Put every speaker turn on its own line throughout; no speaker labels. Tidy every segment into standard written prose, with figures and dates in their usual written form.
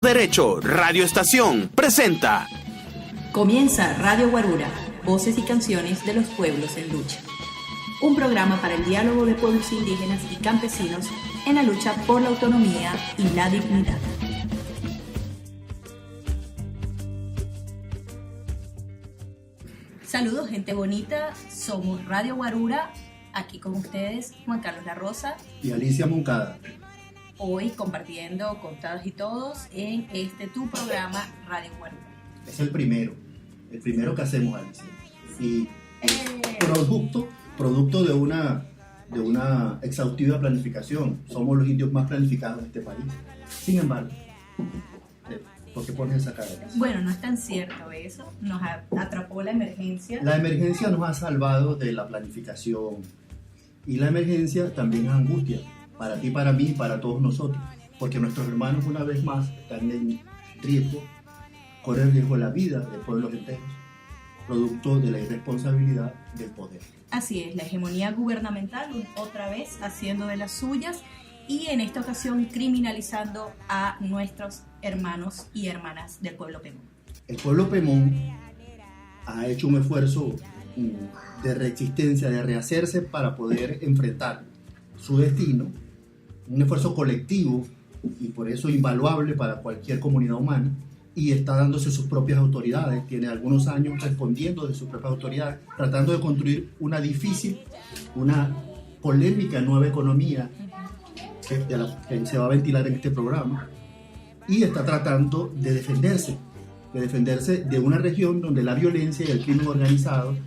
Derecho Radio Estación presenta.
Comienza Radio Guarura, voces y canciones de los pueblos en lucha. Un programa para el diálogo de pueblos indígenas y campesinos en la lucha por la autonomía y la dignidad. Saludos, gente bonita. Somos Radio Guarura. Aquí con ustedes, Juan Carlos La Rosa
y Alicia Moncada.
Hoy compartiendo con todas y todos en este tu programa Radio Guarura.
Es el primero que hacemos, Alicia. Y producto de una exhaustiva planificación. Somos los indios más planificados de este país. Sin embargo, ¿por qué pones esa cara?
Bueno, no es tan cierto eso. Nos atrapó la emergencia.
La emergencia nos ha salvado de la planificación. Y la emergencia también es angustia. Para ti, para mí y para todos nosotros. Porque nuestros hermanos, una vez más, están en riesgo, corren riesgo la vida de pueblos enteros, producto de la irresponsabilidad del poder.
Así es, la hegemonía gubernamental otra vez haciendo de las suyas y en esta ocasión criminalizando a nuestros hermanos y hermanas del pueblo Pemón.
El pueblo Pemón ha hecho un esfuerzo de resistencia, de rehacerse para poder enfrentar su destino, un esfuerzo colectivo y por eso invaluable para cualquier comunidad humana, y está dándose sus propias autoridades. Tiene algunos años respondiendo de sus propias autoridades, tratando de construir una difícil, una polémica nueva economía que se va a ventilar en este programa, y está tratando de defenderse de una región donde la violencia y el crimen organizado,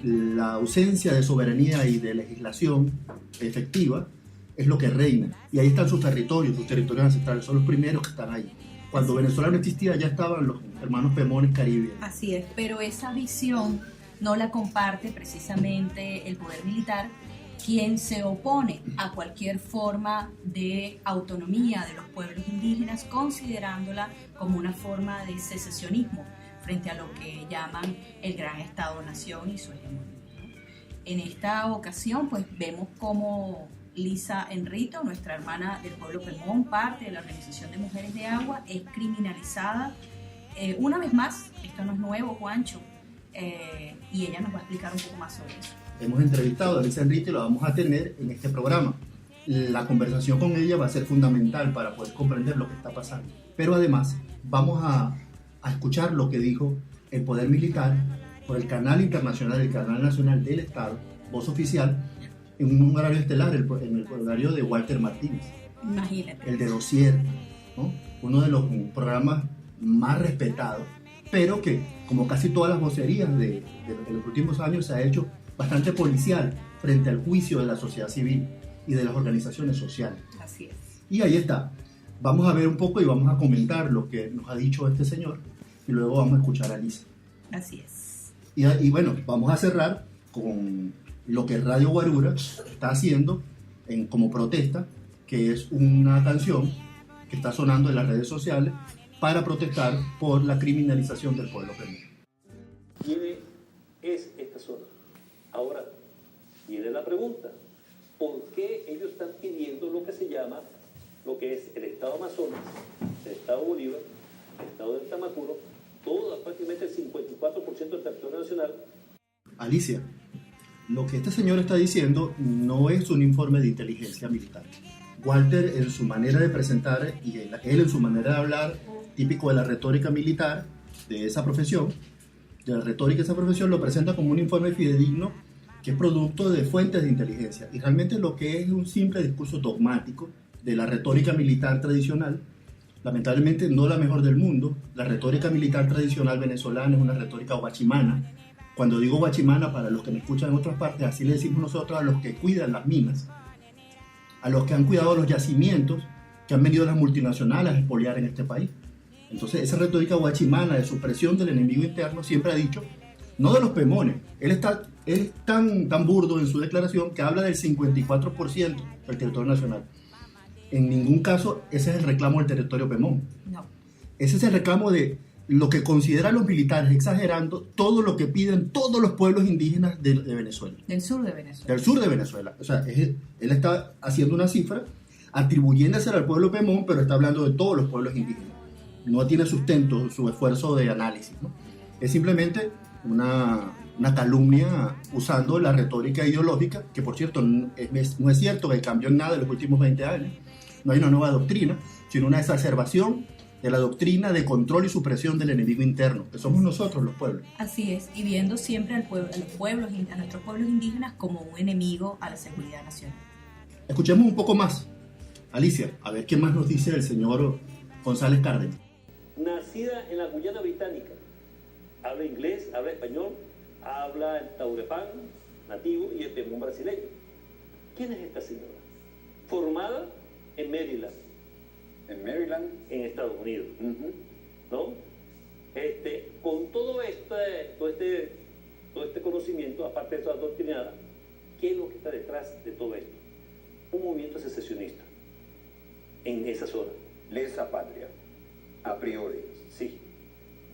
la ausencia de soberanía y de legislación efectiva es lo que reina. Y ahí están sus territorios ancestrales, son los primeros que están ahí. Cuando Venezuela no existía, ya estaban los hermanos Pemones Caribe.
Así es, pero esa visión no la comparte precisamente el poder militar, quien se opone a cualquier forma de autonomía de los pueblos indígenas, considerándola como una forma de secesionismo frente a lo que llaman el gran Estado-Nación y su hegemonía. En esta ocasión, pues vemos cómo Lisa Enrito, nuestra hermana del pueblo Pemón, parte de la Organización de Mujeres de Agua, es criminalizada. Una vez más, esto no es nuevo, Juancho, y ella nos va a explicar un poco más sobre eso.
Hemos entrevistado a Lisa Enrito y lo vamos a tener en este programa. La conversación con ella va a ser fundamental para poder comprender lo que está pasando. Pero además, vamos a escuchar lo que dijo el poder militar por el canal internacional, el canal nacional del Estado, Voz Oficial, en un horario estelar, en el horario de Walter Martínez.
Imagínate.
El de Dossier, ¿no? Uno de los programas más respetados, pero que, como casi todas las vocerías de los últimos años, se ha hecho bastante policial frente al juicio de la sociedad civil y de las organizaciones sociales.
Así es.
Y ahí está. Vamos a ver un poco y vamos a comentar lo que nos ha dicho este señor y luego vamos a escuchar a Lisa.
Así es.
Y bueno, vamos a cerrar con lo que Radio Guarura está haciendo como protesta, que es una canción que está sonando en las redes sociales para protestar por la criminalización del pueblo Pemón.
¿Quién es esta zona? Ahora, viene la pregunta, ¿por qué ellos están pidiendo lo que se llama, lo que es el Estado Amazonas, el Estado Bolívar, el Estado del Tamacuro, todo prácticamente el 54% del territorio nacional?
Alicia, lo que este señor está diciendo no es un informe de inteligencia militar. Walter, en su manera de presentar y él en su manera de hablar, típico de la retórica militar de esa profesión, lo presenta como un informe fidedigno que es producto de fuentes de inteligencia. Y realmente lo que es un simple discurso dogmático de la retórica militar tradicional, lamentablemente no la mejor del mundo. La retórica militar tradicional venezolana es una retórica guachimana. Cuando digo guachimana, para los que me escuchan en otras partes, así le decimos nosotros a los que cuidan las minas, a los que han cuidado los yacimientos, que han venido las multinacionales a expoliar en este país. Entonces, esa retórica guachimana de supresión del enemigo interno siempre ha dicho, no de los Pemones, él es tan burdo en su declaración que habla del 54% del territorio nacional. En ningún caso ese es el reclamo del territorio Pemón.
No.
Ese es el reclamo de lo que consideran los militares, exagerando todo lo que piden todos los pueblos indígenas de Venezuela.
Del sur de Venezuela.
Del sur de Venezuela. O sea, él está haciendo una cifra, atribuyéndose al pueblo Pemón, pero está hablando de todos los pueblos indígenas. no tiene sustento su esfuerzo de análisis, ¿no? Es simplemente una calumnia usando la retórica ideológica, que por cierto no es cierto que cambió en nada en los últimos 20 años, no hay una nueva doctrina, sino una exacerbación de la doctrina de control y supresión del enemigo interno, que somos nosotros los pueblos.
Así es, y viendo siempre a nuestros pueblos indígenas como un enemigo a la seguridad nacional.
Escuchemos un poco más. Alicia, a ver qué más nos dice el señor González Cárdenas.
Nacida en la Guyana Británica, habla inglés, habla español, habla el taurepán nativo y el pemón brasileño. ¿Quién es esta señora? Formada en Maryland.
¿En Maryland?
En Estados Unidos. ¿No? Con todo este conocimiento, aparte de toda doctrinada, ¿qué es lo que está detrás de todo esto? Un movimiento secesionista en esa zona.
Lesa patria, a priori.
Sí.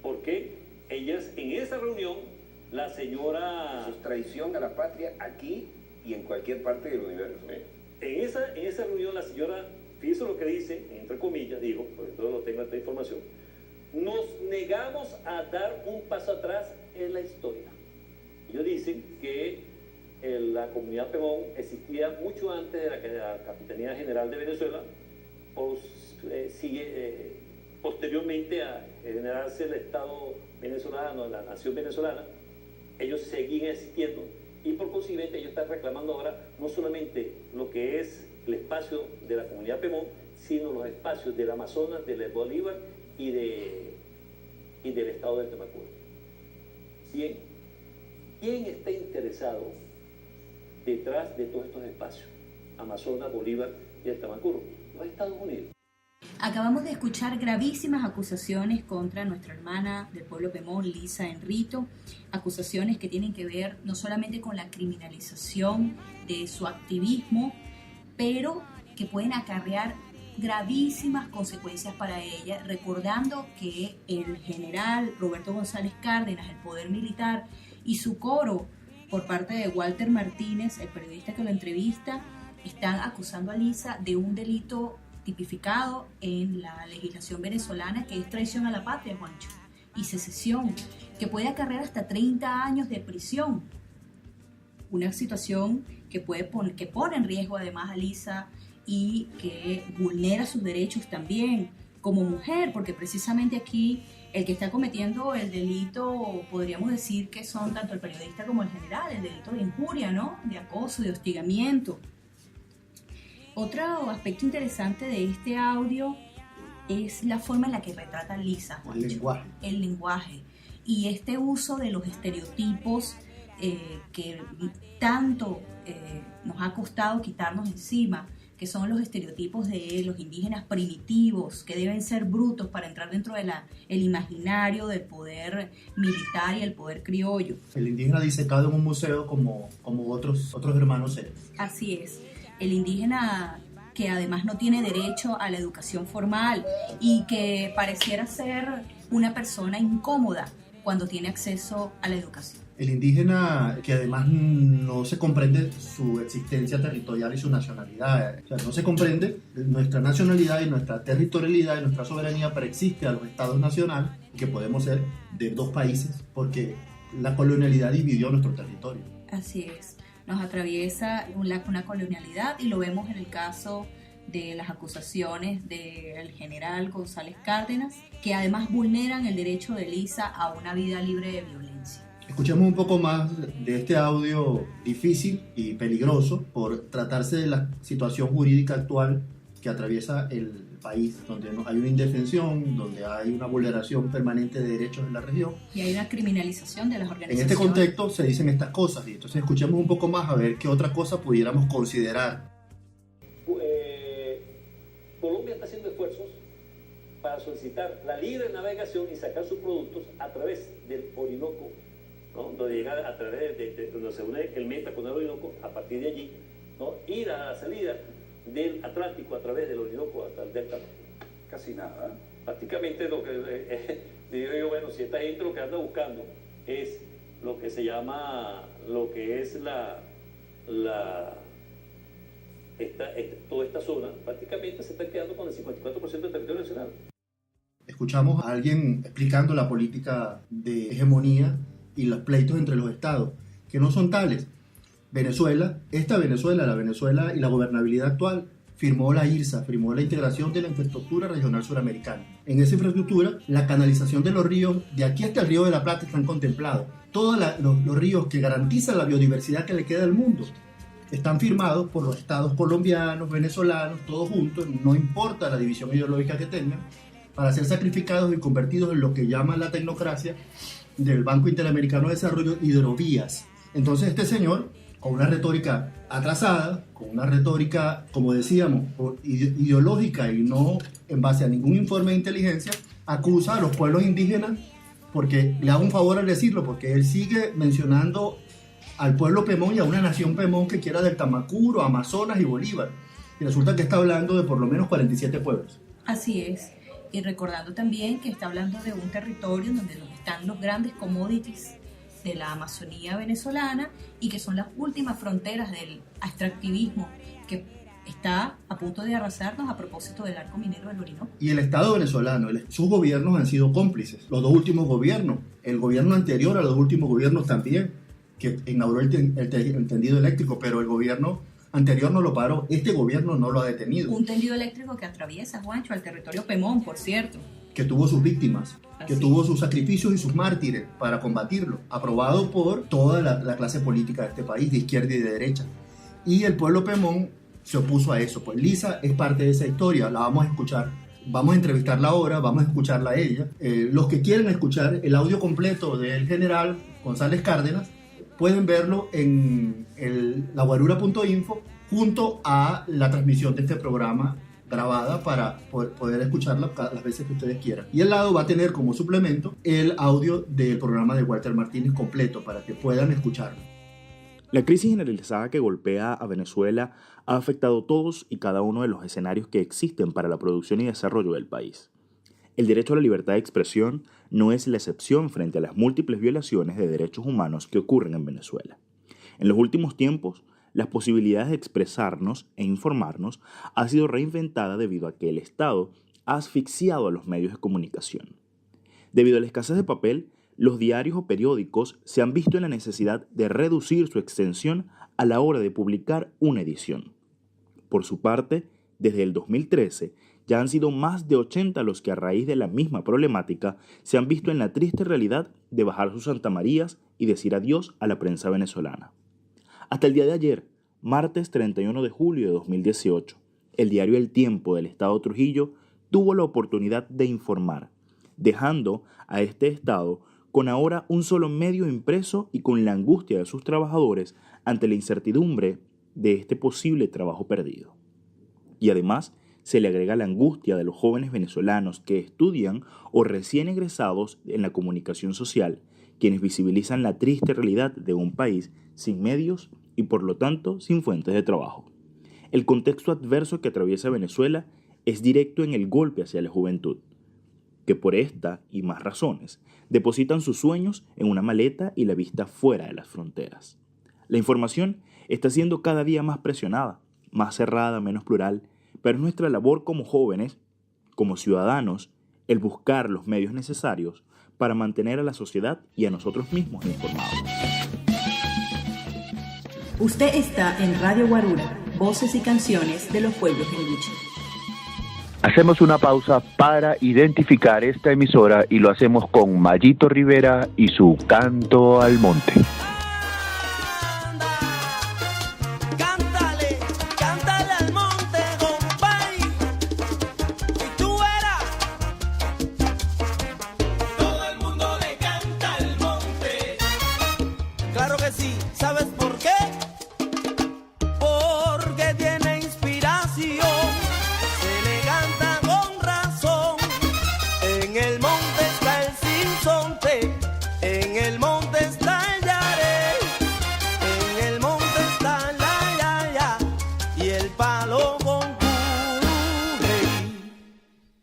Porque ellas, en esa reunión, la señora...
Eso es traición a la patria aquí y en cualquier parte del universo.
En esa reunión, la señora, fíjese lo que dice, entre comillas, digo, porque todo lo tengo esta información, nos negamos a dar un paso atrás en la historia. Ellos dicen que la comunidad Pemón existía mucho antes de la Capitanía General de Venezuela, posteriormente a generarse el Estado venezolano, la nación venezolana. Ellos seguían existiendo y por consiguiente ellos están reclamando ahora no solamente lo que es el espacio de la comunidad Pemón, sino los espacios del Amazonas, del Bolívar y del Estado del Tamacuro. Bien, ¿quién está interesado detrás de todos estos espacios? Amazonas, Bolívar y el Tamacuro. Los Estados Unidos.
Acabamos de escuchar gravísimas acusaciones contra nuestra hermana del pueblo Pemón, Lisa Enrito, acusaciones que tienen que ver no solamente con la criminalización de su activismo, pero que pueden acarrear gravísimas consecuencias para ella, recordando que el general Roberto González Cárdenas, el poder militar y su coro por parte de Walter Martínez, el periodista que lo entrevista, están acusando a Lisa de un delito tipificado en la legislación venezolana, que es traición a la patria, Juancho, y secesión, que puede acarrear hasta 30 años de prisión. Una situación que pone en riesgo además a Lisa y que vulnera sus derechos también como mujer, porque precisamente aquí el que está cometiendo el delito, podríamos decir que son tanto el periodista como el general, el delito de injuria, ¿no? De acoso, de hostigamiento. Otro aspecto interesante de este audio es la forma en la que retrata Lisa, Juancho. El lenguaje. Y este uso de los estereotipos que tanto nos ha costado quitarnos encima, que son los estereotipos de los indígenas primitivos, que deben ser brutos para entrar dentro de el imaginario del poder militar y el poder criollo.
El indígena disecado en un museo como otros hermanos seres.
Así es. El indígena que además no tiene derecho a la educación formal y que pareciera ser una persona incómoda cuando tiene acceso a la educación.
El indígena que además no se comprende su existencia territorial y su nacionalidad. O sea, no se comprende nuestra nacionalidad y nuestra territorialidad y nuestra soberanía preexiste a los estados nacionales, que podemos ser de dos países, porque la colonialidad dividió nuestro territorio.
Así es. Nos atraviesa una colonialidad y lo vemos en el caso de las acusaciones del general González Cárdenas, que además vulneran el derecho de Lisa a una vida libre de violencia.
Escuchemos un poco más de este audio difícil y peligroso por tratarse de la situación jurídica actual que atraviesa el país, donde hay una indefensión, donde hay una vulneración permanente de derechos en la región.
Y hay una criminalización de las organizaciones.
En este contexto se dicen estas cosas, y entonces escuchemos un poco más a ver qué otra cosa pudiéramos considerar.
Colombia está haciendo esfuerzos para solicitar la libre navegación y sacar sus productos a través del Orinoco, ¿no? Donde llega a través de donde se une el Meta con el Orinoco, a partir de allí, ¿no? Ir a la salida del Atlántico a través del Orinoco hasta el Delta.
Casi nada.
Prácticamente lo que digo yo, bueno, si esta gente lo que anda buscando es lo que se llama, lo que es toda esta zona, prácticamente se está quedando con el 54% del territorio nacional.
Escuchamos a alguien explicando la política de hegemonía y los pleitos entre los estados, que no son tales. Venezuela, la Venezuela y la gobernabilidad actual, firmó la IRSA, firmó la integración de la infraestructura regional suramericana. En esa infraestructura, la canalización de los ríos, de aquí hasta el Río de la Plata, están contemplados. Todos los ríos que garantizan la biodiversidad que le queda al mundo están firmados por los estados colombianos, venezolanos, todos juntos, no importa la división ideológica que tengan, para ser sacrificados y convertidos en lo que llaman la tecnocracia del Banco Interamericano de Desarrollo, hidrovías. Entonces este señor, con una retórica atrasada, con una retórica, como decíamos, ideológica y no en base a ningún informe de inteligencia, acusa a los pueblos indígenas, porque le hago un favor al decirlo, porque él sigue mencionando al pueblo Pemón y a una nación Pemón que quiera del Tamacuro, Amazonas y Bolívar. Y resulta que está hablando de por lo menos 47 pueblos.
Así es. Y recordando también que está hablando de un territorio donde están los grandes commodities de la Amazonía venezolana y que son las últimas fronteras del extractivismo que está a punto de arrasarnos a propósito del arco minero del Orinoco.
Y el Estado venezolano, sus gobiernos han sido cómplices. Los dos últimos gobiernos, el gobierno anterior a los últimos gobiernos también, que inauguró el tendido eléctrico, pero el gobierno anterior no lo paró, este gobierno no lo ha detenido.
Un tendido eléctrico que atraviesa, Juancho, al territorio Pemón, por cierto.
Que tuvo sus víctimas, que tuvo sus sacrificios y sus mártires para combatirlo, aprobado por toda la clase política de este país, de izquierda y de derecha. Y el pueblo Pemón se opuso a eso. Pues Lisa es parte de esa historia, la vamos a escuchar. Vamos a entrevistarla ahora, vamos a escucharla a ella. Los que quieren escuchar el audio completo del general González Cárdenas, pueden verlo en laguarura.info junto a la transmisión de este programa grabada para poder escucharla las veces que ustedes quieran. Y al lado va a tener como suplemento el audio del programa de Walter Martínez completo para que puedan escucharlo.
La crisis generalizada que golpea a Venezuela ha afectado todos y cada uno de los escenarios que existen para la producción y desarrollo del país. El derecho a la libertad de expresión no es la excepción frente a las múltiples violaciones de derechos humanos que ocurren en Venezuela. En los últimos tiempos, las posibilidades de expresarnos e informarnos ha sido reinventada debido a que el Estado ha asfixiado a los medios de comunicación. Debido a la escasez de papel, los diarios o periódicos se han visto en la necesidad de reducir su extensión a la hora de publicar una edición. Por su parte, desde el 2013, ya han sido más de 80 los que a raíz de la misma problemática se han visto en la triste realidad de bajar sus santamarías y decir adiós a la prensa venezolana. Hasta el día de ayer, martes 31 de julio de 2018, el diario El Tiempo del Estado Trujillo tuvo la oportunidad de informar, dejando a este Estado con ahora un solo medio impreso y con la angustia de sus trabajadores ante la incertidumbre de este posible trabajo perdido. Y además, se le agrega la angustia de los jóvenes venezolanos que estudian o recién egresados en la comunicación social, quienes visibilizan la triste realidad de un país sin medios y por lo tanto sin fuentes de trabajo. El contexto adverso que atraviesa Venezuela es directo en el golpe hacia la juventud, que por esta y más razones depositan sus sueños en una maleta y la vista fuera de las fronteras. La información está siendo cada día más presionada, más cerrada, menos plural, pero es nuestra labor como jóvenes, como ciudadanos, el buscar los medios necesarios para mantener a la sociedad y a nosotros mismos informados.
Usted está en Radio Guarura, voces y canciones de los pueblos en lucha.
Hacemos una pausa para identificar esta emisora y lo hacemos con Mayito Rivera y su Canto al Monte.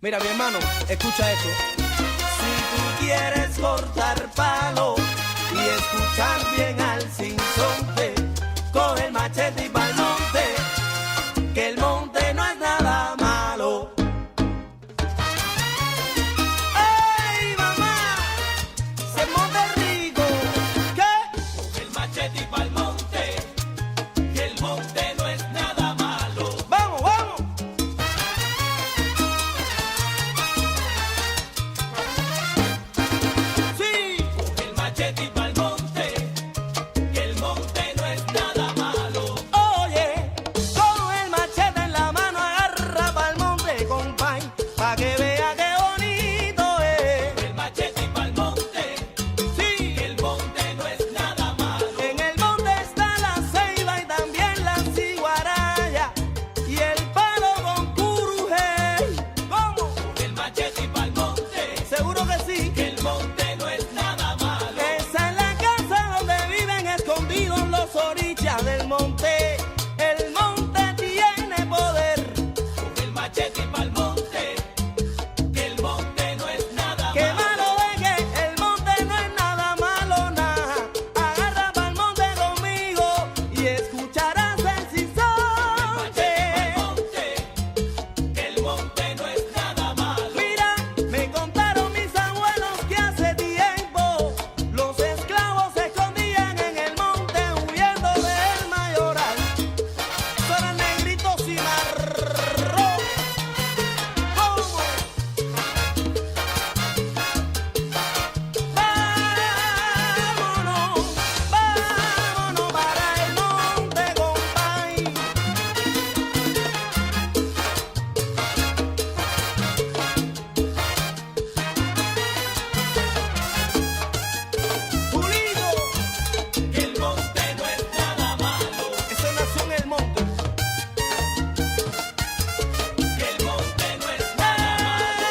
Mira, mi hermano, escucha esto. Si tú quieres cortar palo y escuchar bien al sinsonte, coge el machete y pa'l monte, que el monte no es nada malo. Qué malo es que el monte no es nada malo, nada. Agarra pa'l monte conmigo y escucharás el sinsonte. Que el monte no es nada malo. Mira, me contaron mis abuelos que hace tiempo los esclavos se escondían en el monte huyendo del mayoral. Son negritos y marrón. ¿Cómo? Vámonos para el monte, compay. Julito, que el monte no es nada malo. Eso nació en el monte. Que el monte no es nada malo.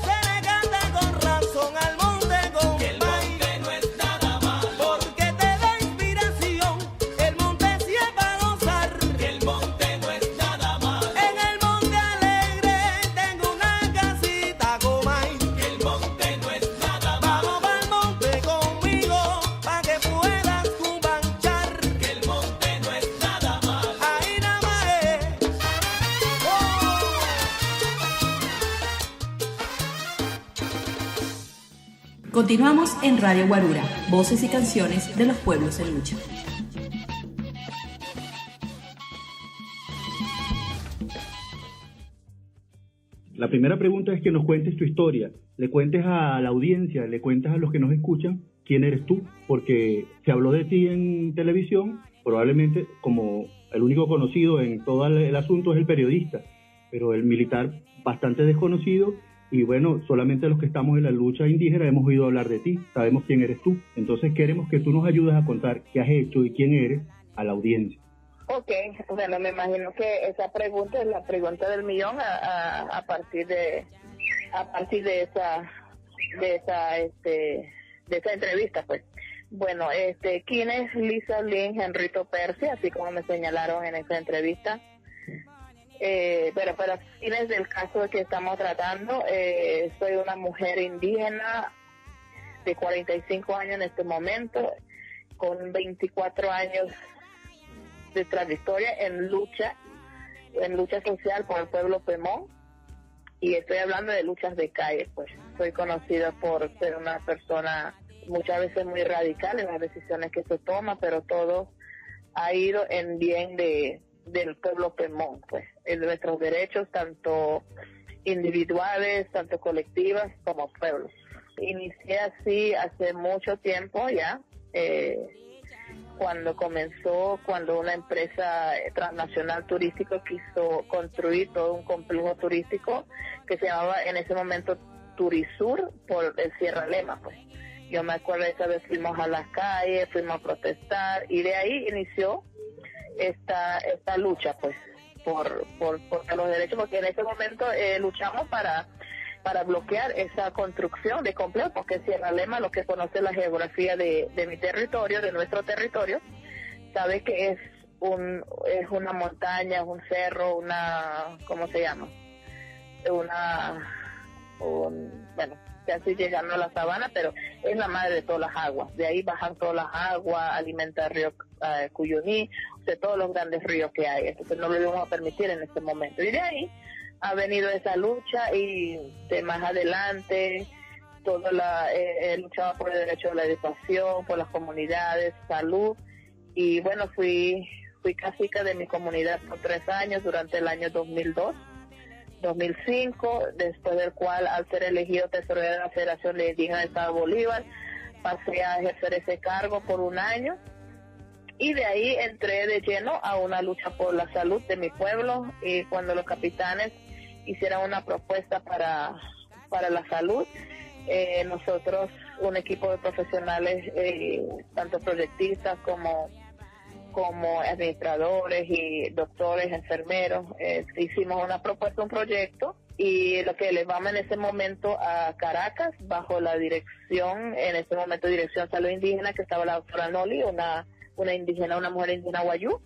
Se le canta con razón al monte, compay. Que el monte no es nada malo. Porque te da inspiración. El monte sí es para gozar. Que el monte no es nada malo. En el monte alegre tengo una casita, comay. Que el monte no es nada malo. Vamos pa'l monte conmigo pa' que puedas cumbanchar. Que el monte no es nada malo. Ahí nada más es.
Continuamos en Radio Guarura, voces y canciones de los pueblos en lucha.
La primera pregunta es que nos cuentes tu historia, le cuentes a la audiencia, le cuentes a los que nos escuchan quién eres tú, porque se habló de ti en televisión, probablemente como el único conocido en todo el asunto es el periodista, pero el militar bastante desconocido, y bueno, solamente los que estamos en la lucha indígena hemos oído hablar de ti, sabemos quién eres tú, entonces queremos que tú nos ayudes a contar qué has hecho y quién eres a la audiencia.
Ok, bueno, me imagino que esa pregunta es la pregunta del millón a partir de esa entrevista, pues. Bueno, ¿quién es Lisa Lynn Henrito Percy? Así como me señalaron en esa entrevista. Pero para fines del caso que estamos tratando, soy una mujer indígena de 45 años en este momento, con 24 años de trayectoria en lucha social por el pueblo Pemón, y estoy hablando de luchas de calle. Pues soy conocida por ser una persona muchas veces muy radical en las decisiones que se toman, pero todo ha ido en bien del pueblo Pemón, pues en nuestros derechos tanto individuales, tanto colectivas como pueblos. Inicié así hace mucho tiempo ya, cuando una empresa transnacional turística quiso construir todo un complejo turístico que se llamaba en ese momento Turisur por el Sierra Lema, pues. Yo me acuerdo esa vez fuimos a las calles, fuimos a protestar y de ahí inició esta lucha, pues, por los derechos, porque en ese momento luchamos para bloquear esa construcción de complejo, porque Sierra Lema, lo que conoce la geografía de mi territorio, de nuestro territorio, sabe que es una montaña, un cerro, ¿cómo se llama? Bueno, casi llegando a la sabana, pero es la madre de todas las aguas. De ahí bajan todas las aguas, alimenta el río Cuyuní, de todos los grandes ríos que hay. Entonces no lo íbamos a permitir en este momento. Y de ahí ha venido esa lucha, y de más adelante he luchado por el derecho a la educación, por las comunidades, salud, y bueno, fui cacica de mi comunidad por 3 años durante el año 2005, después del cual, al ser elegido tesorero de la Federación de Indígenas del Estado de Bolívar, pasé a ejercer ese cargo por 1 año, y de ahí entré de lleno a una lucha por la salud de mi pueblo, y cuando los capitanes hicieron una propuesta para la salud, nosotros, un equipo de profesionales, tanto proyectistas como administradores y doctores, enfermeros, hicimos una propuesta, un proyecto, y lo que elevamos en ese momento a Caracas, bajo la dirección Salud Indígena, que estaba la doctora Noli, una mujer indígena guayú,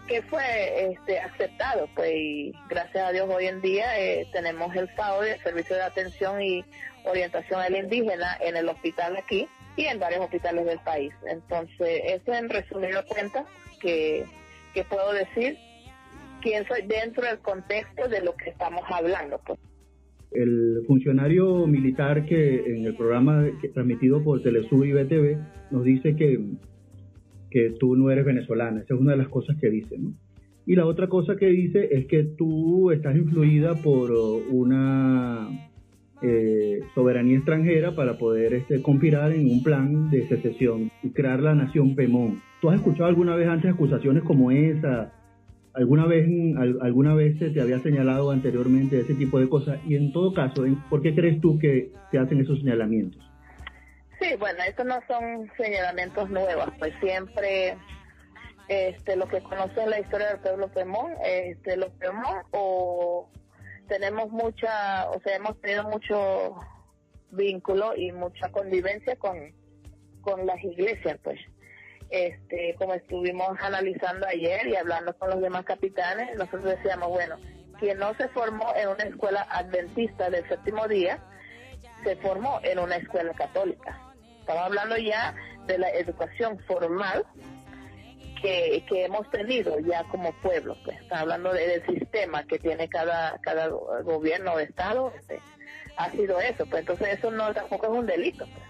que fue aceptado, pues, y gracias a Dios hoy en día tenemos el SAOI, el Servicio de Atención y Orientación al Indígena, en el hospital aquí y en varios hospitales del país. Entonces, eso en resumido cuentas que puedo decir quién soy dentro del contexto de lo que estamos hablando, pues.
El funcionario militar que en el programa transmitido por Telesur y BTV nos dice que tú no eres venezolana. Esa es una de las cosas que dice, ¿no? Y la otra cosa que dice es que tú estás influida por una soberanía extranjera para poder conspirar en un plan de secesión y crear la nación Pemón. ¿Tú has escuchado alguna vez antes acusaciones como esa? ¿Alguna vez se te había señalado anteriormente ese tipo de cosas? Y en todo caso, ¿por qué crees tú que se hacen esos señalamientos?
Sí, bueno, estos no son señalamientos nuevos, pues siempre los que conocen la historia del pueblo Pemón, los Pemón hemos tenido mucho vínculo y mucha convivencia con las iglesias, pues. Como estuvimos analizando ayer y hablando con los demás capitanes, nosotros decíamos, bueno, quien no se formó en una escuela adventista del séptimo día, se formó en una escuela católica. Estamos hablando ya de la educación formal que hemos tenido ya como pueblo, pues. Estamos hablando del sistema que tiene cada gobierno o estado, ha sido eso, pues. Entonces eso no tampoco es un delito, pues.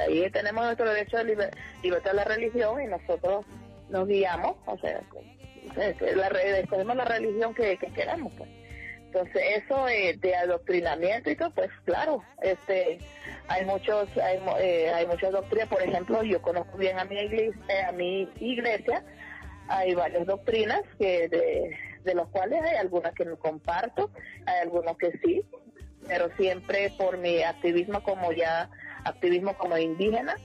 Ahí tenemos nuestro derecho de libertad de la religión y nosotros nos guiamos, escogemos la religión que queramos, pues. Entonces eso de adoctrinamiento y todo, pues claro, hay muchas doctrinas. Por ejemplo, yo conozco bien a mi iglesia, hay varias doctrinas de las cuales hay algunas que no comparto, hay algunas que sí, pero siempre por mi activismo como indígena,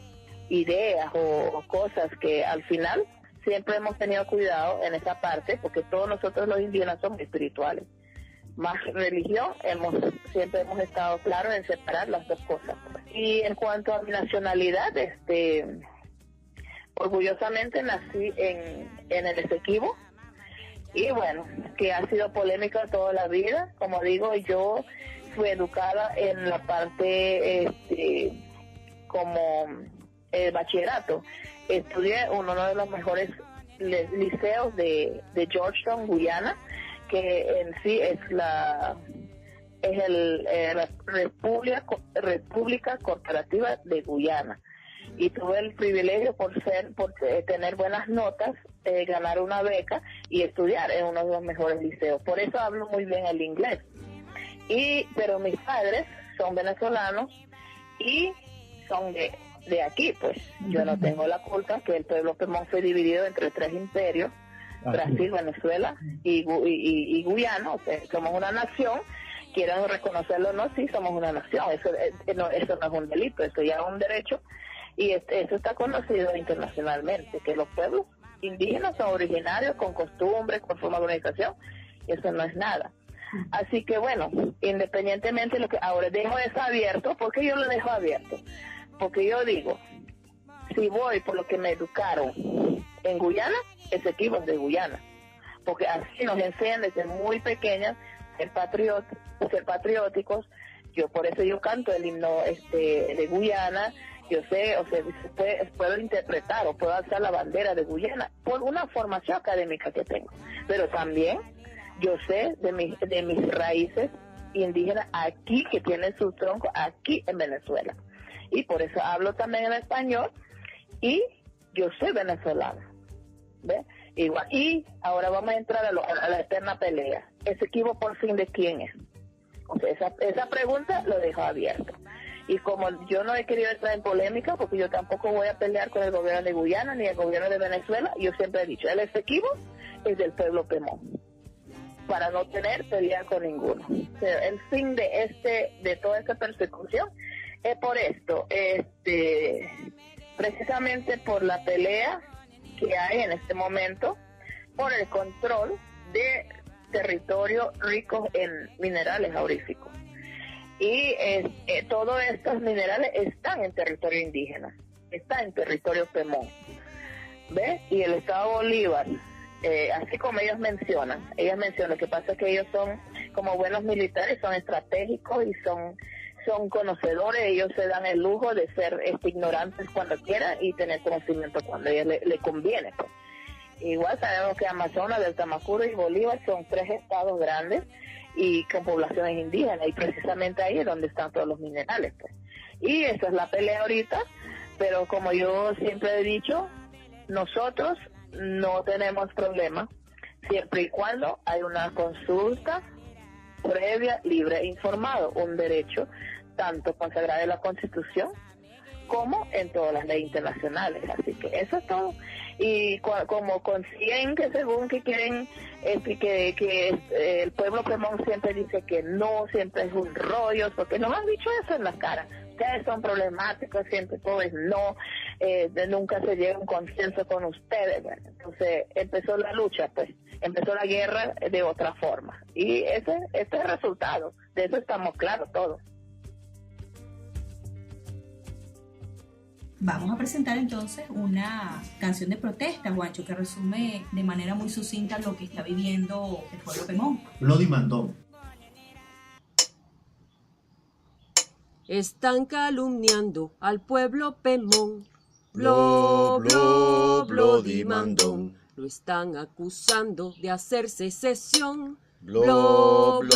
ideas o cosas que al final siempre hemos tenido cuidado en esa parte, porque todos nosotros los indígenas somos espirituales. Más religión, siempre hemos estado claros en separar las dos cosas. Y en cuanto a mi nacionalidad, orgullosamente nací en el Esequibo, y bueno, que ha sido polémica toda la vida. Como digo, yo fui educada en la parte como bachillerato. Estudié uno de los mejores liceos de Georgetown, Guyana, que en sí es la República Corporativa de Guyana, y tuve el privilegio por tener buenas notas, ganar una beca y estudiar en uno de los mejores liceos. Por eso hablo muy bien el inglés. Pero mis padres son venezolanos y son de aquí, pues. Yo no tengo la culpa que el pueblo Pemón fue dividido entre 3 imperios, Brasil, Venezuela y Guyana. O sea, somos una nación, quieran reconocerlo o no, sí somos una nación. Eso no es un delito, eso ya es un derecho, y eso está conocido internacionalmente, que los pueblos indígenas son originarios, con costumbres, con forma de organización, y eso no es nada. Así que bueno, independientemente de lo que ahora dejo eso abierto. ¿Por qué yo lo dejo abierto? Porque yo digo, si voy por lo que me educaron en Guyana, ese equipo es de Guyana, porque así nos enseñan desde muy pequeñas ser patrióticos. Por eso yo canto el himno de Guyana. Yo sé, puedo interpretar o puedo alzar la bandera de Guyana por una formación académica que tengo, pero también yo sé de mis raíces indígenas aquí, que tienen su tronco aquí en Venezuela, y por eso hablo también en español, y yo soy venezolana, ¿ves? Igual. Y ahora vamos a entrar a la eterna pelea. ¿Ese equipo por fin de quién es? O sea, esa pregunta lo dejo abierto. Y como yo no he querido entrar en polémica, porque yo tampoco voy a pelear con el gobierno de Guyana ni el gobierno de Venezuela, yo siempre he dicho, el Esequibo es del pueblo Pemón, para no tener pelea con ninguno. O sea, el fin de toda esta persecución es por esto, precisamente por la pelea que hay en este momento por el control de territorio rico en minerales auríferos. Y todos estos minerales están en territorio indígena, están en territorio Pemón, ¿ves? Y el Estado Bolívar así como ellos mencionan, lo que pasa es que ellos son, como buenos militares, son estratégicos y son conocedores. Ellos se dan el lujo de ser ignorantes cuando quieran y tener conocimiento cuando a ellos le conviene, pues. Igual sabemos que Amazonas, del Tamacuro y Bolívar son 3 estados grandes y con poblaciones indígenas, y precisamente ahí es donde están todos los minerales, pues. Y esa es la pelea ahorita, pero como yo siempre he dicho, nosotros no tenemos problema siempre y cuando hay una consulta previa, libre e informado, un derecho tanto consagrado en la Constitución como en todas las leyes internacionales. Así que eso es todo. Y como consiguen que según que quieren que el pueblo Pemón siempre dice que no, siempre es un rollo, porque nos han dicho eso en la cara. Ustedes son problemáticos, siempre todo es no, nunca se llega a un consenso con ustedes. Bueno, entonces empezó la lucha, pues, empezó la guerra de otra forma. Y este es el resultado, de eso estamos claros todos.
Vamos a presentar entonces una canción de protesta, Juancho, que resume de manera muy sucinta lo que está viviendo el pueblo Pemón.
Bloody Mandón.
Están calumniando al pueblo Pemón. Bloody Mandón. Lo están acusando de hacer secesión. Bloody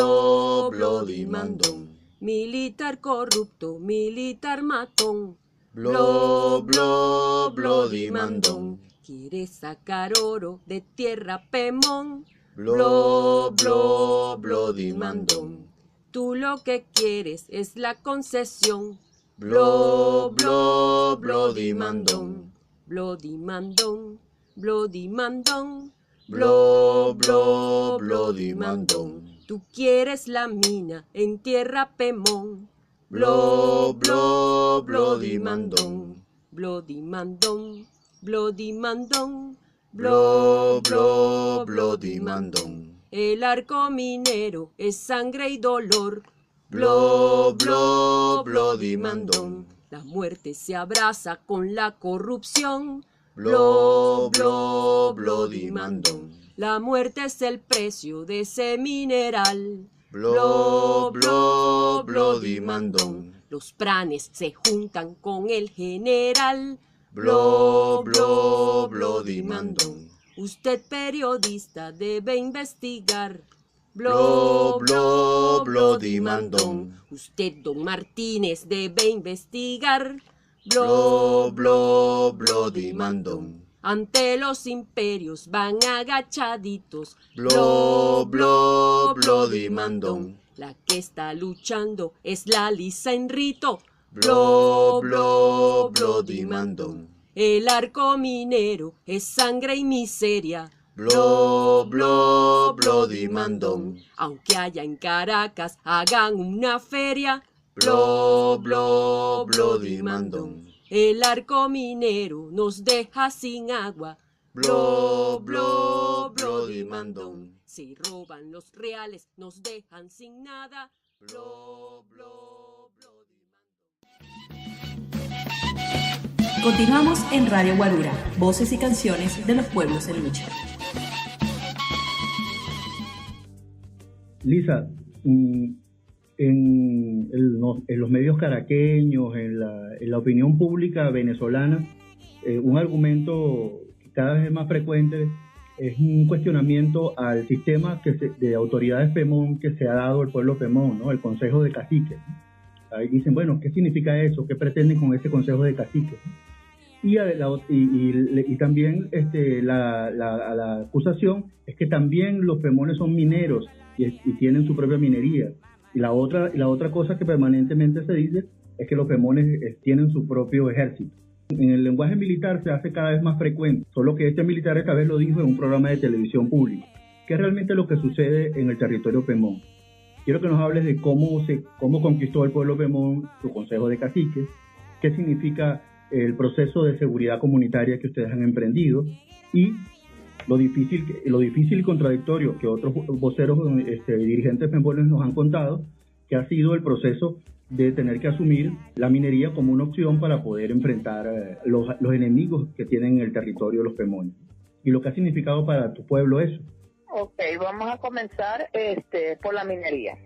Mandón. Militar corrupto, militar matón. Bloody Mandón. Quiere sacar oro de tierra Pemón. Bloody Mandón. Tú lo que quieres es la concesión. Bloody Mandón. Bloody Mandón. Bloody Mandón. Bloody Mandón. Tú quieres la mina en tierra Pemón. Bloody Mandón. Bloody Mandón. Bloody Mandón. Bloody Mandón. El arco minero es sangre y dolor. Bloody Mandón. La muerte se abraza con la corrupción. Bloody Mandón. La muerte es el precio de ese mineral. Bloody Mandón. Los pranes se juntan con el general. Bloody Mandón. Usted periodista debe investigar. Bloody Mandón. Usted don Martínez debe investigar. Bloody Mandón. Ante los imperios van agachaditos. Bloody Mandón. La que está luchando es la Lisa Enrito. Bloody Mandón. El arco minero es sangre y miseria. Bloody Mandón. Aunque haya en Caracas hagan una feria. Bloody Mandón. El arco minero nos deja sin agua. Bloody Mandón. Si roban los reales nos dejan sin nada. Bloody
Mandón. Continuamos en Radio Guarura, voces y canciones de los pueblos en lucha.
Lisa, en los medios caraqueños, en la opinión pública venezolana, un argumento que cada vez es más frecuente es un cuestionamiento al sistema de autoridades Pemón que se ha dado al pueblo Pemón, ¿no? El Consejo de Caciques. Ahí dicen, bueno, ¿qué significa eso? ¿Qué pretenden con ese Consejo de Caciques? Y también la acusación es que también los Pemones son mineros y tienen su propia minería. Y la otra cosa que permanentemente se dice es que los Pemones tienen su propio ejército. En el lenguaje militar se hace cada vez más frecuente, solo que este militar esta vez lo dijo en un programa de televisión público, que es realmente lo que sucede en el territorio Pemón. Quiero que nos hables de cómo conquistó el pueblo Pemón su Consejo de Caciques, qué significa el proceso de seguridad comunitaria que ustedes han emprendido y lo difícil y contradictorio que otros voceros dirigentes pemones nos han contado, que ha sido el proceso de tener que asumir la minería como una opción para poder enfrentar los enemigos que tienen en el territorio los Pemones. y lo que ha significado para tu pueblo eso.
Ok, vamos a comenzar por la minería.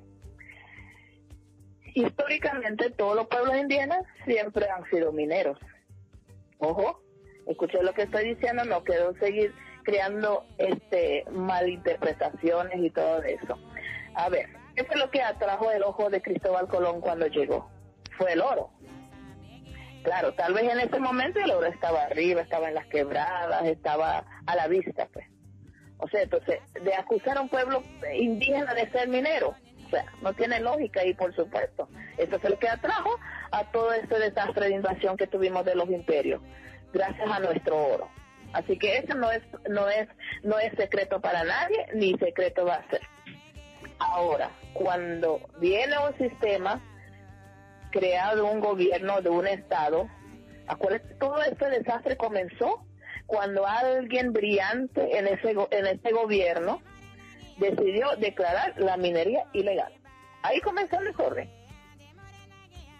Históricamente todos los pueblos indígenas siempre han sido mineros. Ojo, escuché lo que estoy diciendo, no quiero seguir creando malinterpretaciones y todo eso. A ver, ¿qué fue lo que atrajo el ojo de Cristóbal Colón cuando llegó? Fue el oro. Claro, tal vez en ese momento el oro estaba arriba, estaba en las quebradas, estaba a la vista, pues. O sea, entonces, de acusar a un pueblo indígena de ser minero, o sea, no tiene lógica y por supuesto, eso es lo que atrajo a todo este desastre de invasión que tuvimos de los imperios, gracias a nuestro oro. Así que eso no es secreto para nadie, ni secreto va a ser. Ahora, cuando viene un sistema creado, un gobierno de un estado, acuérdense, todo este desastre comenzó cuando alguien brillante en ese gobierno decidió declarar la minería ilegal. Ahí comenzó el desorden.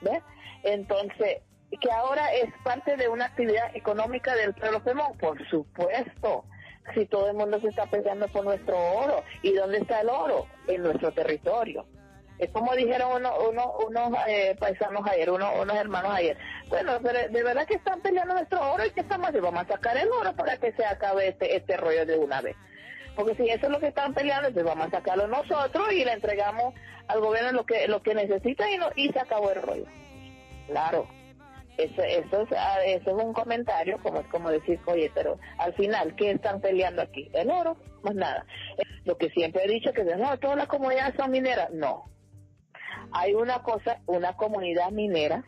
¿Ves? Entonces, que ahora es parte de una actividad económica del pueblo Pemón, por supuesto. Si todo el mundo se está peleando por nuestro oro, ¿y dónde está el oro? En nuestro territorio. Es como dijeron unos paisanos ayer, unos hermanos ayer. Bueno, pero de verdad que están peleando nuestro oro y que estamos haciendo, vamos a sacar el oro para que se acabe este rollo de una vez. Porque si eso es lo que están peleando, entonces vamos a sacarlo nosotros y le entregamos al gobierno lo que necesita y se acabó el rollo. Claro, eso es un comentario como decir, oye, pero al final, ¿qué están peleando aquí? El oro, más nada. Lo que siempre he dicho que no, todas las comunidades son mineras. No. Hay una comunidad minera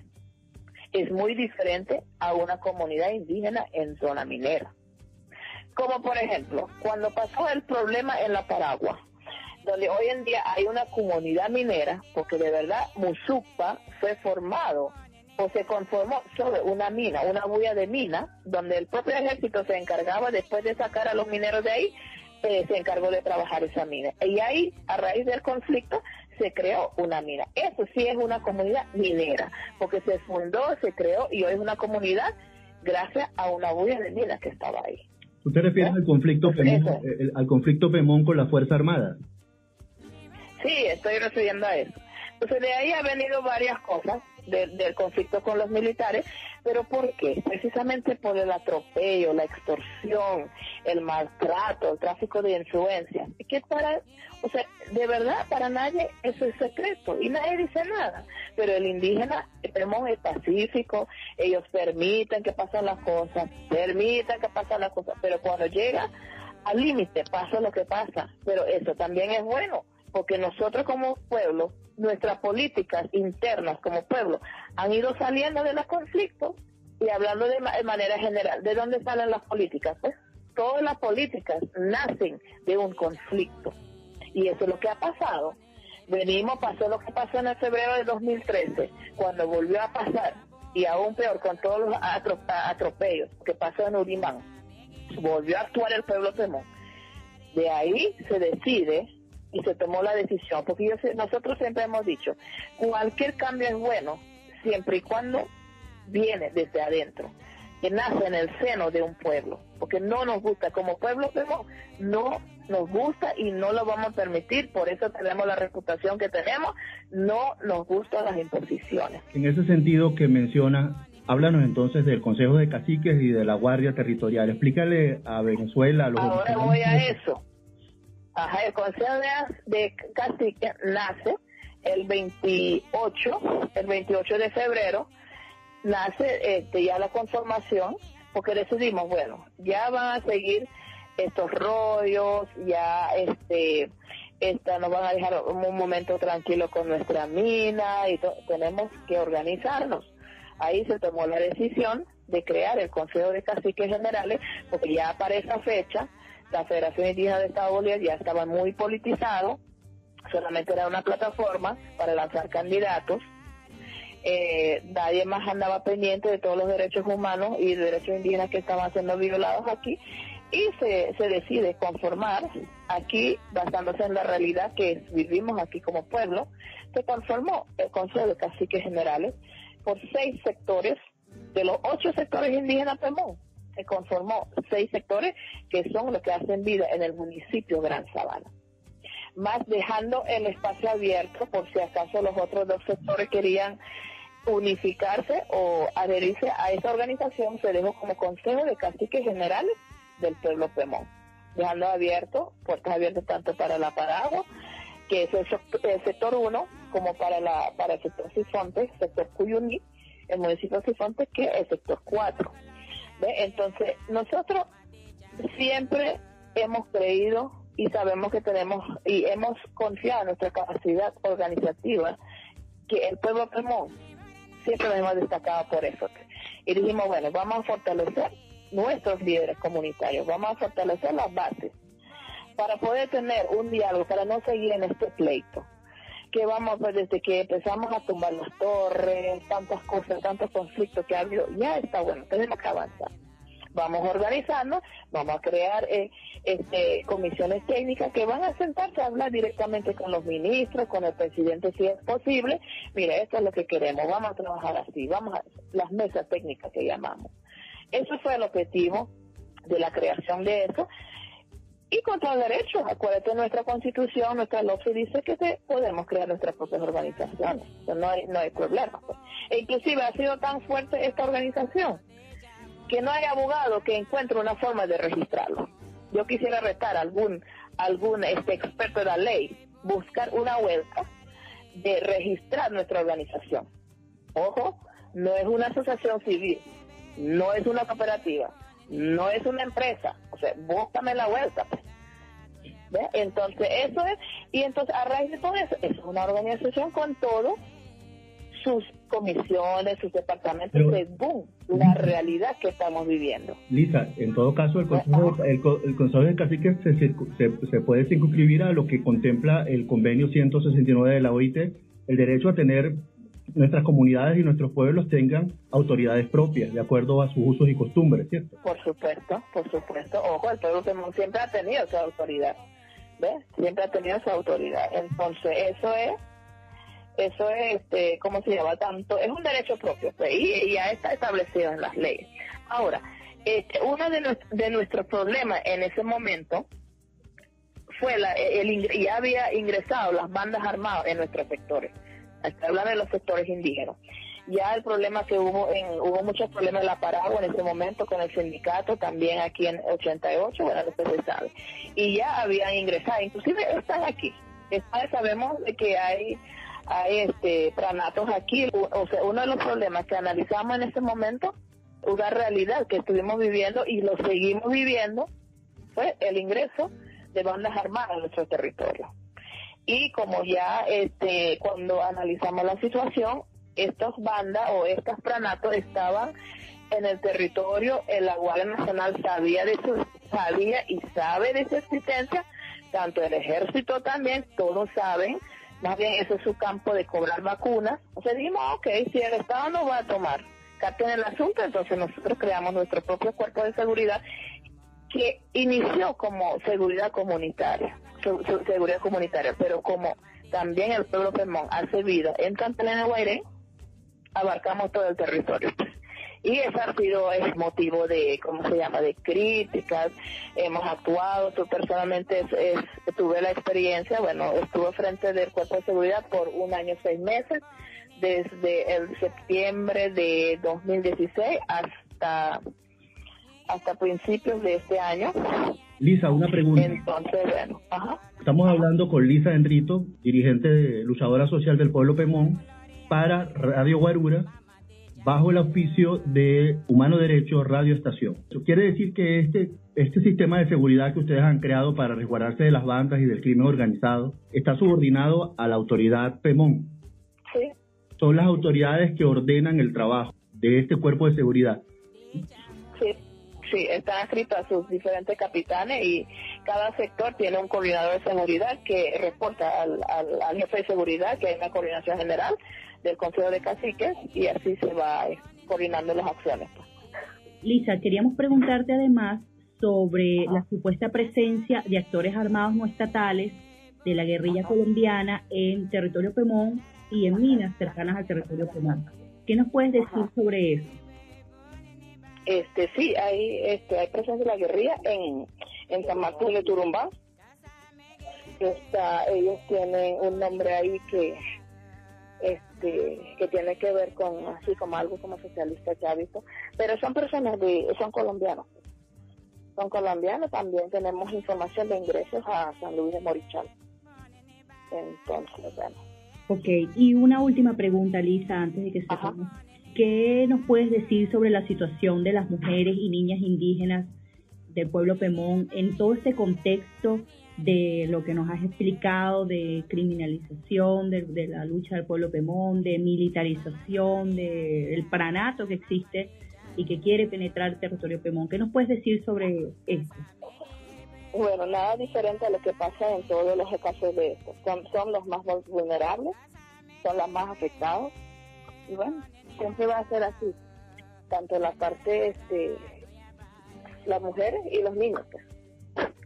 es muy diferente a una comunidad indígena en zona minera. Como por ejemplo, cuando pasó el problema en La Paragua, donde hoy en día hay una comunidad minera, porque de verdad Musucpa fue formado o se conformó sobre una mina, una bulla de mina, donde el propio ejército se encargaba, después de sacar a los mineros de ahí, se encargó de trabajar esa mina. Y ahí, a raíz del conflicto, se creó una mina. Eso sí es una comunidad minera, porque se fundó, se creó y hoy es una comunidad gracias a una bulla de mina que estaba ahí.
¿Tú te refieres al conflicto Pemón, al conflicto Pemón con la Fuerza Armada?
Sí, estoy refiriendo a eso. Entonces de ahí ha venido varias cosas del conflicto con los militares, pero ¿por qué? Precisamente por el atropello, la extorsión, el maltrato, el tráfico de influencias. De verdad, para nadie eso es secreto y nadie dice nada. Pero el indígena, Pemón, es pacífico, ellos permiten que pasen las cosas, pero cuando llega al límite pasa lo que pasa. Pero eso también es bueno, porque nosotros como pueblo, nuestras políticas internas como pueblo han ido saliendo de los conflictos. Y hablando de manera general, ¿de dónde salen las políticas? Pues todas las políticas nacen de un conflicto. Y eso es lo que ha pasado. Pasó lo que pasó en el febrero de 2013, cuando volvió a pasar, y aún peor, con todos los atropellos que pasó en Urimán. Volvió a actuar el pueblo Pemón. De ahí se decide y se tomó la decisión, porque nosotros siempre hemos dicho, cualquier cambio es bueno, siempre y cuando viene desde adentro, que nace en el seno de un pueblo, porque no nos gusta, como pueblo no nos gusta y no lo vamos a permitir, por eso tenemos la reputación que tenemos, no nos gustan las imposiciones.
En ese sentido que menciona, háblanos entonces del Consejo de Caciques y de la Guardia Territorial, explícale a Venezuela, a los...
Ahora voy a eso. El Consejo de Caciques nace el 28 de febrero, nace ya la conformación, porque decidimos, bueno, ya van a seguir estos rollos, ya nos van a dejar un momento tranquilo con nuestra mina y tenemos que organizarnos. Ahí se tomó la decisión de crear el Consejo de Caciques Generales, porque ya para esa fecha la Federación Indígena de Estado Bolívar ya estaba muy politizado, solamente era una plataforma para lanzar candidatos. Nadie más andaba pendiente de todos los derechos humanos y derechos indígenas que estaban siendo violados aquí, y se decide conformar aquí, basándose en la realidad que vivimos aquí como pueblo. Se conformó el Consejo de Caciques Generales por 6 sectores de los 8 sectores indígenas Pemón. se conformó 6 sectores que son los que hacen vida en el municipio Gran Sabana, más dejando el espacio abierto por si acaso los otros 2 sectores querían unificarse o adherirse a esta organización. Se dejó como Consejo de Caciques Generales del Pueblo Pemón, dejando puertas abiertas tanto para la Paragua, que es el sector 1, como para el sector Sifonte, sector Cuyuní, el municipio de Sifonte, que es el sector 4. ¿Ve? Entonces, nosotros siempre hemos creído y sabemos que tenemos y hemos confiado en nuestra capacidad organizativa, que el pueblo Pemón siempre nos hemos destacado por eso. Y dijimos, bueno, vamos a fortalecer nuestros líderes comunitarios, vamos a fortalecer las bases para poder tener un diálogo, para no seguir en este pleito que vamos, pues, desde que empezamos a tumbar las torres, tantas cosas, tantos conflictos que ha habido. Ya está bueno, tenemos que avanzar. Vamos a organizarnos, vamos a crear comisiones técnicas que van a sentarse a hablar directamente con los ministros, con el presidente si es posible. Mira, esto es lo que queremos, vamos a trabajar así, vamos a las mesas técnicas que llamamos. Eso fue el objetivo de la creación de eso. Y contra el derecho, acuérdate, nuestra constitución, nuestra LOPSI dice que podemos crear nuestras propias organizaciones, no hay problema. Pues. E inclusive ha sido tan fuerte esta organización que no hay abogado que encuentre una forma de registrarlo. Yo quisiera retar a algún experto de la ley, buscar una vuelta de registrar nuestra organización. Ojo, no es una asociación civil, no es una cooperativa, no es una empresa, o sea, búscame la vuelta. ¿Ve? Entonces, eso es, y entonces a raíz de todo eso, es una organización con todo, sus comisiones, sus departamentos, según la realidad que estamos viviendo.
Lisa, en todo caso, el Consejo de Caciques se puede circunscribir a lo que contempla el convenio 169 de la OIT, el derecho a tener nuestras comunidades y nuestros pueblos tengan autoridades propias, de acuerdo a sus usos y costumbres, ¿cierto?
Por supuesto. Ojo, el pueblo siempre ha tenido su autoridad, ¿ves? Siempre ha tenido su autoridad. Entonces, eso es, ¿cómo se llama? Tanto, es un derecho propio, pues, y ya está establecido en las leyes. Ahora, uno de nuestros problemas en ese momento fue ya había ingresado las bandas armadas en nuestros sectores. Estoy hablando de los sectores indígenas. Ya el problema que hubo muchos problemas en la Paragua en ese momento con el sindicato, también aquí en 88, bueno, lo que se sabe. Y ya habían ingresado, inclusive están aquí. Sabemos de que hay pranatos aquí. O sea, uno de los problemas que analizamos en ese momento, una realidad que estuvimos viviendo y lo seguimos viviendo, fue el ingreso de bandas armadas a nuestro territorio. Y como ya cuando analizamos la situación, estas bandas o estos pranatos estaban en el territorio, la Guardia Nacional sabía y sabe de su existencia, tanto el ejército también, todos saben, más bien ese es su campo de cobrar vacunas. O sea, dijimos, ok, si el Estado no va a tomar carta en el asunto, entonces nosotros creamos nuestro propio cuerpo de seguridad que inició como seguridad comunitaria, pero como también el pueblo Pemón hace vida en Cantalena Guairén, abarcamos todo el territorio. Y ese ha sido el motivo de, de críticas, hemos actuado, yo personalmente tuve la experiencia, estuve frente del cuerpo de seguridad por 1 año 6 meses, desde el septiembre de 2016 hasta principios de este año.
Lisa, una pregunta.
Entonces,
Estamos hablando con Lisa Enrito, dirigente luchadora social del pueblo Pemón, para Radio Guarura, bajo el auspicio de Humano Derecho Radio Estación. Eso quiere decir que este sistema de seguridad que ustedes han creado para resguardarse de las bandas y del crimen organizado está subordinado a la autoridad Pemón.
Sí.
Son las autoridades que ordenan el trabajo de este cuerpo de seguridad.
Sí, están adscritos a sus diferentes capitanes y cada sector tiene un coordinador de seguridad que reporta al jefe de seguridad, que hay una coordinación general del Consejo de Caciques, y así se va coordinando las acciones.
Lisa, queríamos preguntarte además sobre la supuesta presencia de actores armados no estatales de la guerrilla colombiana en territorio Pemón y en minas cercanas al territorio Pemón. ¿Qué nos puedes decir sobre eso?
Sí, hay presencia de la guerrilla en San Martín de Turumbá. Ellos tienen un nombre ahí que tiene que ver con así como algo como socialista que ha visto, pero son personas son colombianos. Son colombianos. También tenemos información de ingresos a San Luis de Morichal. Entonces, bueno.
Ok, y una última pregunta, Lisa, antes de que cerremos. ¿Qué nos puedes decir sobre la situación de las mujeres y niñas indígenas del pueblo Pemón en todo este contexto de lo que nos has explicado, de criminalización de la lucha del pueblo Pemón, de militarización, del pranato que existe y que quiere penetrar el territorio Pemón? ¿Qué nos puedes decir sobre esto?
Bueno, nada diferente a lo que pasa en todos los casos de esto. Son los más vulnerables, son las más afectadas. Y bueno, siempre va a ser así. Tanto la parte, las mujeres y los niños, pues,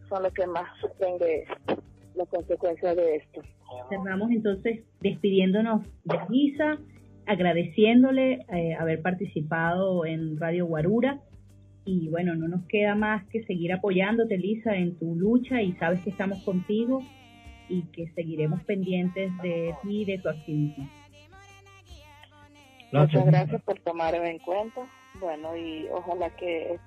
son los que más sufren de las consecuencias de esto.
Cerramos entonces despidiéndonos de Lisa, agradeciéndole haber participado en Radio Guarura. Y bueno, no nos queda más que seguir apoyándote, Lisa, en tu lucha, y sabes que estamos contigo y que seguiremos pendientes de ti y de tu activismo.
Muchas gracias por tomarme en cuenta. Bueno, y ojalá que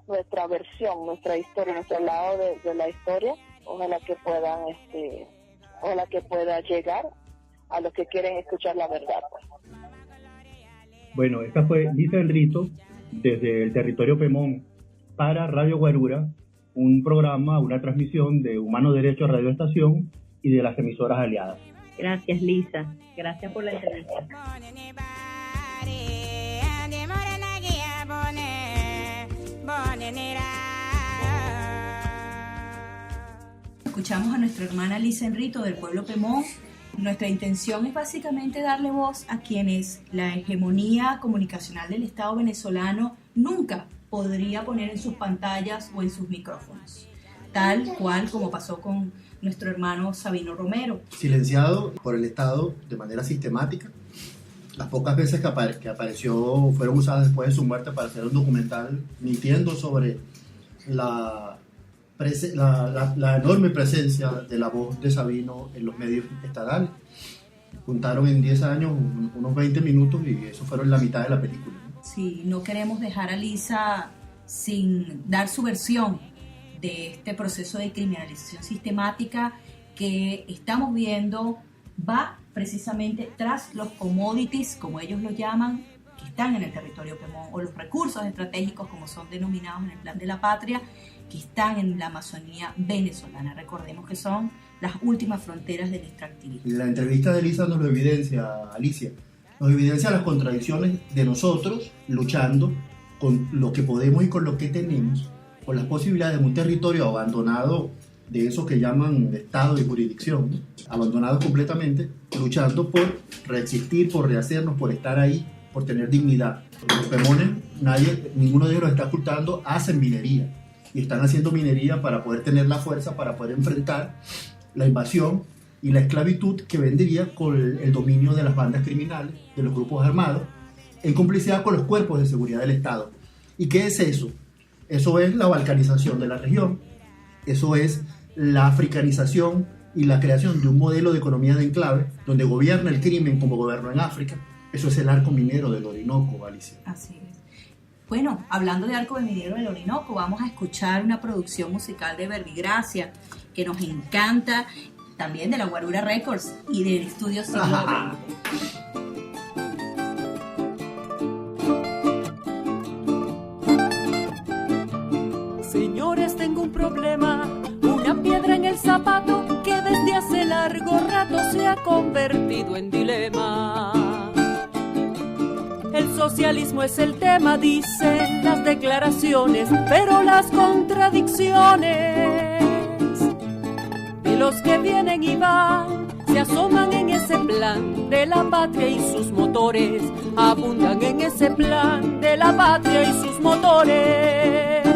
nuestra versión, nuestra historia, nuestro lado de la historia, ojalá que pueda llegar a los que quieren escuchar la verdad.
Bueno, esta fue Lisa Enrito desde el territorio Pemón para Radio Guarura, un programa, una transmisión de Humano Derecho Radio Estación y de las emisoras aliadas.
Gracias, Lisa. Gracias por la entrevista.
Escuchamos a nuestra hermana Lisa Enrito del pueblo Pemón. Nuestra intención es básicamente darle voz a quienes la hegemonía comunicacional del Estado venezolano nunca podría poner en sus pantallas o en sus micrófonos, tal cual como pasó con nuestro hermano Sabino Romero.
Silenciado por el Estado de manera sistemática. Las pocas veces que apareció fueron usadas después de su muerte para hacer un documental mintiendo sobre la enorme presencia de la voz de Sabino en los medios estatales. Juntaron en 10 años unos 20 minutos y eso fueron la mitad de la película.
Sí, no queremos dejar a Lisa sin dar su versión de este proceso de criminalización sistemática que estamos viendo va precisamente tras los commodities, como ellos lo llaman, que están en el territorio Pemón, o los recursos estratégicos, como son denominados en el Plan de la Patria, que están en la Amazonía venezolana. Recordemos que son las últimas fronteras del extractivismo.
La entrevista de Lisa nos lo evidencia, Alicia, nos evidencia las contradicciones de nosotros luchando con lo que podemos y con lo que tenemos, con las posibilidades de un territorio abandonado de eso que llaman Estado y jurisdicción, ¿no? Abandonado completamente, luchando por reexistir, por rehacernos, por estar ahí, por tener dignidad. Los Pemones, ninguno de ellos los está ocultando, hacen minería. Y están haciendo minería para poder tener la fuerza, para poder enfrentar la invasión y la esclavitud que vendría con el dominio de las bandas criminales, de los grupos armados, en complicidad con los cuerpos de seguridad del Estado. ¿Y qué es eso? Eso es la balcanización de la región, eso es la africanización y la creación de un modelo de economía de enclave donde gobierna el crimen como gobernó en África. Eso es el arco minero del Orinoco, Alicia.
Así es. Bueno, hablando de arco minero del Orinoco, vamos a escuchar una producción musical de Verbigracia que nos encanta, también de la Guarura Records y del estudio Siglo XX.
Señores, tengo un problema, una piedra en el zapato que desde hace largo rato se ha convertido en dilema. El socialismo es el tema, dicen las declaraciones, pero las contradicciones de los que vienen y van se asoman en ese plan de la patria y sus motores, abundan en ese plan de la patria y sus motores.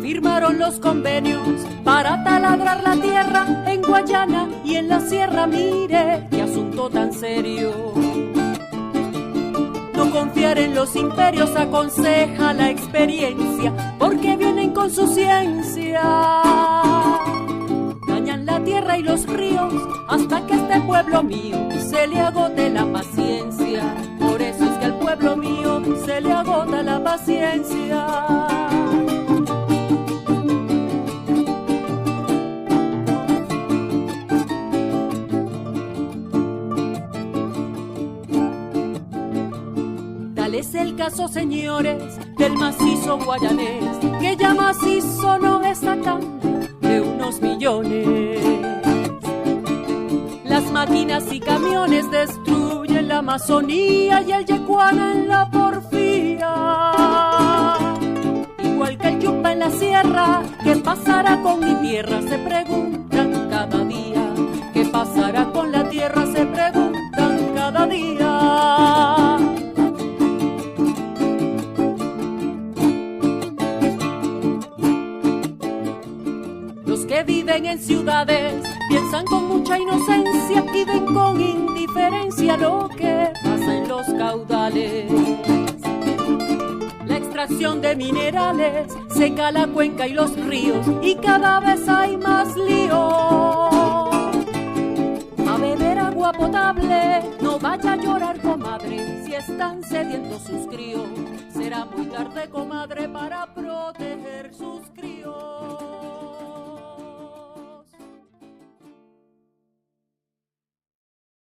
Firmaron los convenios para taladrar la tierra en Guayana y en la sierra mire qué asunto tan serio. No confiar en los imperios aconseja la experiencia, porque vienen con su ciencia. Dañan la tierra y los ríos hasta que a este pueblo mío se le agote la paciencia. Por eso es que al pueblo mío se le agota la paciencia. Es el caso, señores, del macizo guayanés, que ya macizo no es acá de unos millones. Las máquinas y camiones destruyen la Amazonía y el yecuana en la porfía. Igual que el yupa en la sierra, ¿qué pasará con mi tierra? Se preguntan cada día. ¿Qué pasará con la tierra? Se preguntan cada día. Que viven en ciudades piensan con mucha inocencia y ven con indiferencia lo que pasa en los caudales. La extracción de minerales seca la cuenca y los ríos y cada vez hay más lío. A beber agua potable, no vaya a llorar, comadre, si están sedientos sus críos. Será muy tarde, comadre, para proteger.